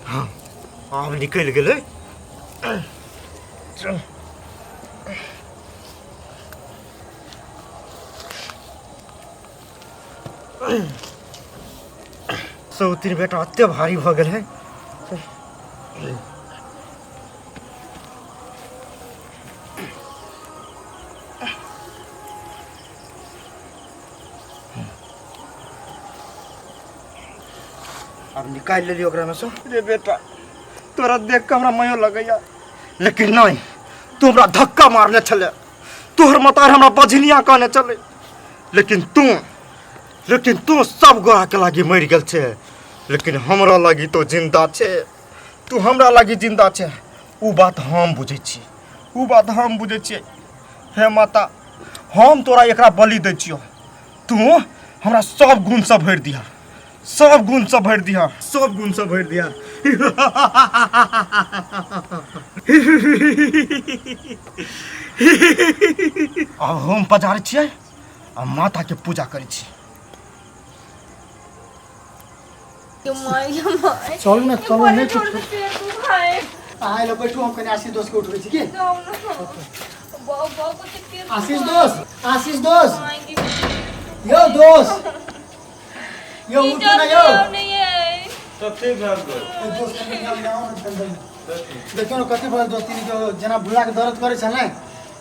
हाँ अब निकल गए। चल सौतीन बेटा अत्य भारी भ गए है। अब निकाल ले लियो ओकरा में से। रे बेटा तोरा देख के हमरा मयो लगैया, लेकिन नहीं तू हमरा धक्का मारने चले, तोहर मतार हमरा बझनिया कहने चले, लेकिन तू सब गोरा के लागी मर गेल छे, लेकिन हमरा लागी तो जिंदा छे। तू हमरा लागी जिंदा छे उ बात हम बुझे छी, उ बात हम बुझे छी। हे माता हम तोरा एकरा बलि दे छियो, तू हमरा सब गुण से भर दिया, सब गुण से भर दिया, सब गुण से भर दिया। अब हम पधार छियै आ माता के पूजा करे छी। चल ना आए लो बैठो, हम कने आशीष दोस्त के उठबै छी की। आशीष दोस्त यो दोस्त यो उठ ना यो सब ठीक है दोस्त कने आओ ना। देखियो ना कते बड़ा दोस्ती के जना भुला के दर्द करे छ ना,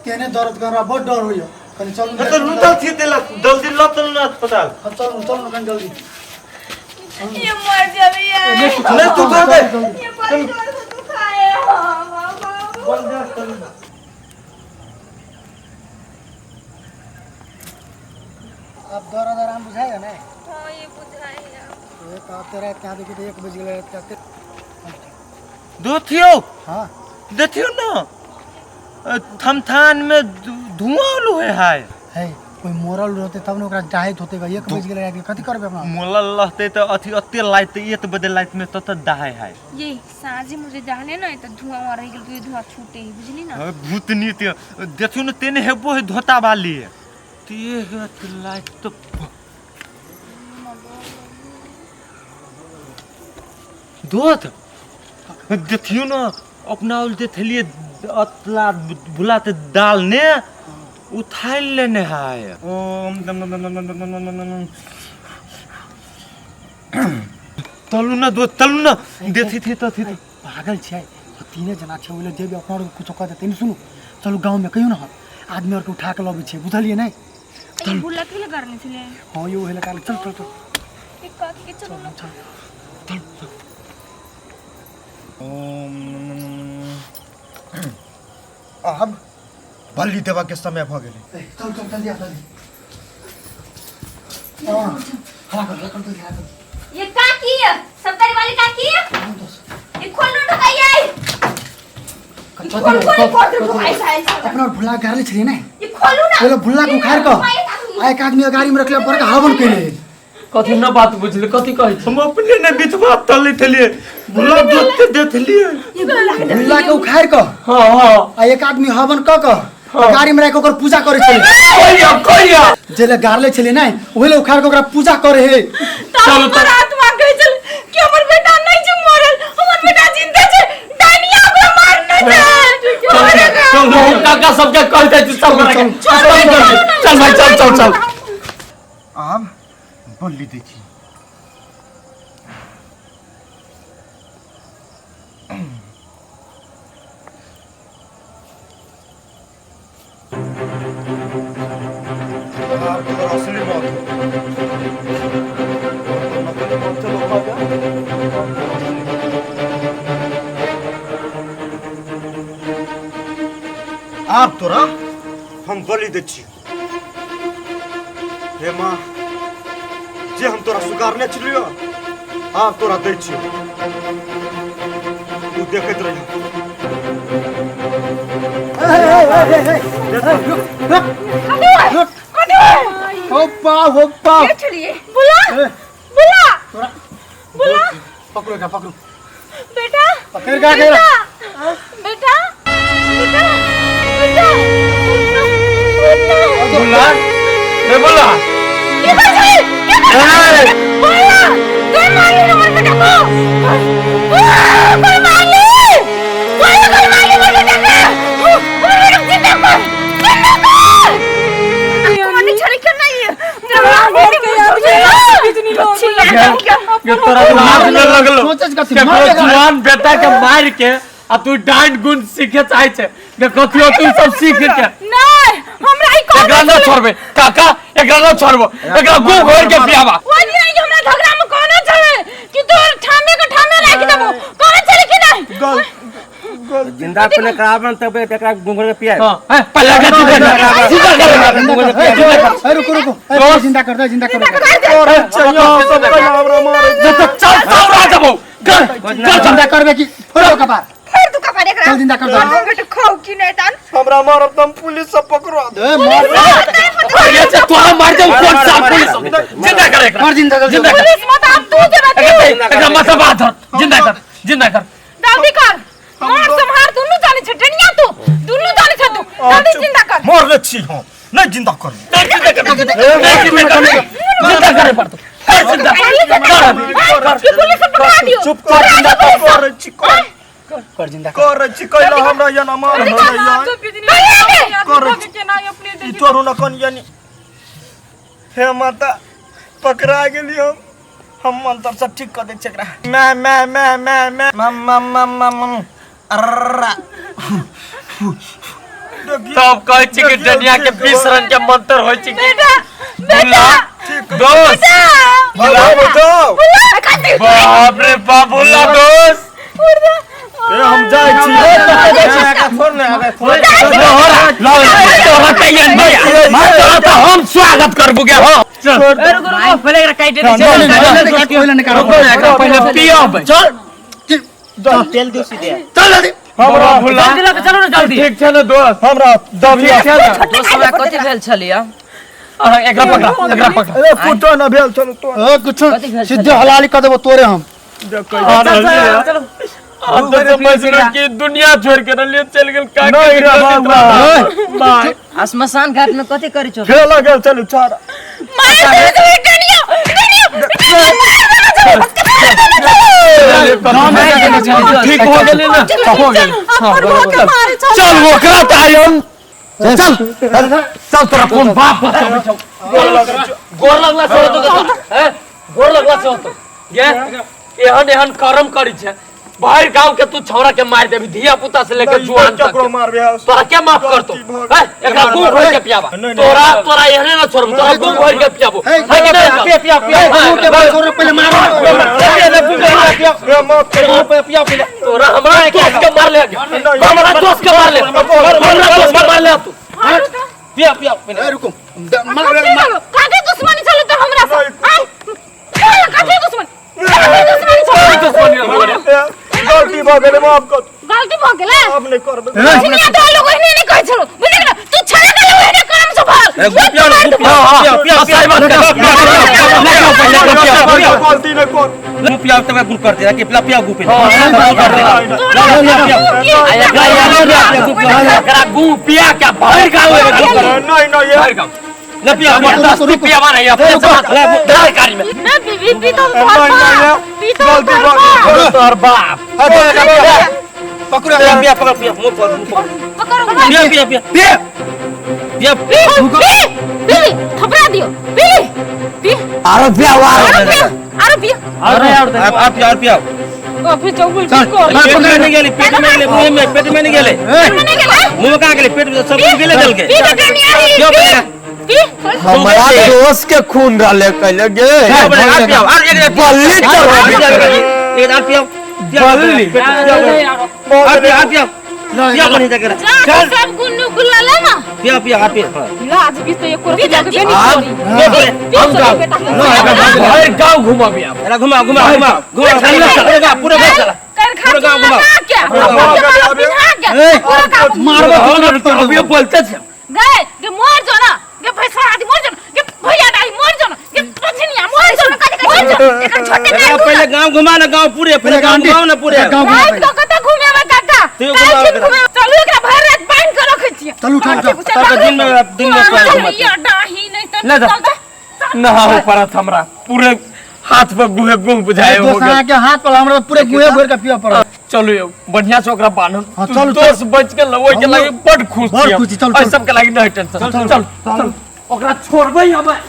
केने दर्द करबा बहुत डर होइयो। कने चल तो रुदल थी देला जल्दी लत ना अस्पताल। चल ना कने जल्दी। ये मर जावे यार। नहीं तू कर दे। ये पानी तू खाए बाबा। बोल जा चल। अब दर्द आराम बुझाएगा ना? हां ये बुझाएगा। ये तो तेरा क्या देखी तो 1 बज गेले तक दो थियो। हां देखियो ना थमथान में धुआं लोहे है कोई मोरल रहते तब न ओकरा डाहित होते 1 बज गेले रात के कथि करबे अपना। मोलल रहते तो अथी अत्ते लाइट 1 बजे लाइट में तत दाहे है। ये साँझे मुझे जाने ना तो धुआं रह गेल, तो ये धुआं छूटे ही बुझली ना। भूतनी ते देखियो न तेने हेबो है धोता वाली ते लाइट तो दोत देखियो ना अपना उल देथलिए अतला बुलाते डालने उठा लेने है। ओम तलु ना दो तलु ना देथी थी तो थी पागल छै। तीने जना छै ओले जेबे अपना कुछ कह देते नहीं। सुनो चलो गांव में कहियो ना आदमी और के उठा के लबे छै, बुझलिए नहीं। ये बुला के करने चले। हां यो हेले काल चल चल चल एक का के चलो ना। चल ओम अब बलि देवा के समय भ गेले। चल चल जल्दी आ जल्दी। हां हला कर जल्दी। ये का की है सबकारी वाली का की है? ये खोल लो ढकाई खोल ऐसा अपना भुला गारले छली ना। ये खोलू ना। बोले भुला को खार को एक आदमी गाड़ी में रखले पर हवन केले कथि न बात बुझले कथि कहि हम अपने ने बीच बात तले थलिए बुला देते देथलिए भुला के उखाड़ को। हां हां आ एक आदमी हवन क गाड़ी में रख ओकर पूजा करे छले। कहिया जेले गारले छले ना ओले उखाड़ के ओकरा पूजा करे है। चलो तो आत्मा कह चल कि हमर बेटा नहीं जे मरल, हमर बेटा जिंदा छे, डानिया ओकरा मारना छे। चल काका सब के कहते सब चल भाई चल चल चल। अब बलि देखी असली बात आप तोरा हम बलि दे छी। हे माँ जे हम तोरा सुगारने छलियो आप तोरा दै छियो, तू देखैत रही। होप्पा होप्पा बुला बुला बुला पकड़ो का पकड़ो बेटा पकड़ का के बेटा बेटा बेटा बुला रे बुला ये बात है। भैया कोई मार ले हमारे बेटा को कोई मार ले भैया कोई मार ले हमारे बेटा को जिंदा कर मैंने छड़ी करना ही है ये तोरा लाज न लगलो सोचस कथि के मार जवान बेटा के मार के आ तू डांट गुण सीखे चाहे छे के कथियो तू सब सीख के नहीं हमरा ई एकरा न छोड़बे काका एकरा न छोड़बो एकरा गु घोर के पियावा ओइ नहीं हमरा झगड़ा में कोनो चले कि तोर ठामे के ठामे राख देबो कोनो चले कि नहीं जिंदा अपने करावन तब एकरा गुंगर के पिया हां पहले के तू गुंगर के पिया रुको जिंदा कर दे चल सावरा देबो कर जिंदा करबे कि फोड़ो कपार फिर तू कपड़े करा चल जिंदा कर दे बेटा खाओ कि नहीं तान हमरा मारब तुम पुलिस से पकड़वा दे मार ये से तोरा मार दे कौन सा पुलिस जिंदा कर एकरा मार जिंदा कर जिंदा कर पुलिस मत आप तू जरा एकरा मतलब बात जिंदा कर जल्दी कर मार संहार दोनों जाने छ डनिया तू दोनों जाने छ तू जल्दी जिंदा कर मार ले छी हम नहीं जिंदा कर जिंदा करे पड़तो जिंदा ये पुलिस से पकड़ा दियो चुप कर जिंदा कर छी कर जिंदा कर छी कहला हमरा या ना मार हो या कर ई तोरू न कोन यानी हे माता पकड़ा गेली हम अंतर से ठीक कर दे छकरा मैं मम अर्रा तब कह छी कि दुनिया के 20 रंग के मंत्र होय छी बेटा दोस्त बाप रे बाबूला दोस्त हम जाय छी हम स्वागत करबो के हो पहले एकरा काट दे पहले पियो चल तेल दो सीधे चल जल्दी हमरा भुला चलो ना जल्दी ठीक छै ना दोस्त हमरा दबिया छै ना दोस्त हमरा कथि भेल छलिया एकरा पकड़ा ए फुटो न भेल चलो तो कुछ सीधे हलाली कर देबो तोरे हम चलो हम तो समझ रहे कि दुनिया छोड़ के लिए चल गेल का नहीं रे बाबा श्मशान घाट में कथि करी छो खेला गेल चलो चारा मार दे डनिया ठीक हो गेले ना हो गेल चल ओकरा तायम चल तोरा कोन बाप गोर लगला से तो हैं गोर लगला से तो ये एहन कर्म करी छे बाहर गांव के तू छौरा के मार देबी धिया पुता से लेके जुआन तक तोरा के माफ कर तो एकरा गु भर के पियाबा तोरा एहने ना छोड़ तोरा गु भर के पियाबो पिया पहले मारो तोरा हमरा दोस्त के मार ले हमरा दोस्त के मार ले तू पिया रुको काके दुश्मनी चले तो हमरा से काके दुश्मनी गलती भ गेले माफ कर गलती भ गेले अब नहीं करबे दुनिया तो लोग एहने नहीं कहै छलो बुझले ना तू छला के लोग एहने करम से भाग गलती नहीं कर पिया तब गुल कर दे कि पिया गु पे एकरा गु पिया के बाहर गांव नहीं ये न पिया पिया मार है अपने सरकारी में मैं बीबी तो गलती तोर बाप पकड़ो पिया पकड़ पिया मुंह पर पकड़ो पिया थपड़ा दियो पी अरे पिया अरे आप पिया फिर चौबुल चल, को पेट में नहीं गेली पेट में नहीं मुंह में पेट में नहीं गेले नहीं गेला मुंह कहां गेले पेट में सब गेले जल के पी बेटा नहीं क्यों आई पिया पी हमारा दोस्त के खून डाले कहले गे आप पिया और एक बल्ली चढ़ा एक आप पिया बल्ली आप पिया पिया बनी जगह चल सब गुन्नू गुल्ला ना पिया पिया आप पिया लाज भी तो एक रुपया के देनी हम जाओ बाहर गांव घुमा भी आप अरे घुमा पूरा घर चला पूरा गांव घुमा क्या मारबो अभी बोलते थे गए के मोर जो ना के पैसा आदि मोर जो के भैया दाई मोर जो के पछनिया मोर जो कदे एक छोटे अरे पहले गांव घुमा ना गांव पूरे पहले गांव घुमाओ ना पूरे गांव रात को कत घूमे में काका चलू एकरा भर रात बांध के रखे छिए चल उठा दिन में ये डाही नहीं तो ले जा। चल ना हो परत हमरा पूरे हाथ पे गुहे गुह बुझाए हो दोस्त गए के हाथ पर हमरा पूरे गुहे भर के पिया पड़ चलो यो बढ़िया से ओकरा बांधल हाँ, तू चलू, दोस्त बच के लवई के हम लगे बड़ खुश बड़ छी खुशी, चल, और चल। सब के लगे नहीं टेंशन चल ओकरा छोड़बै हमें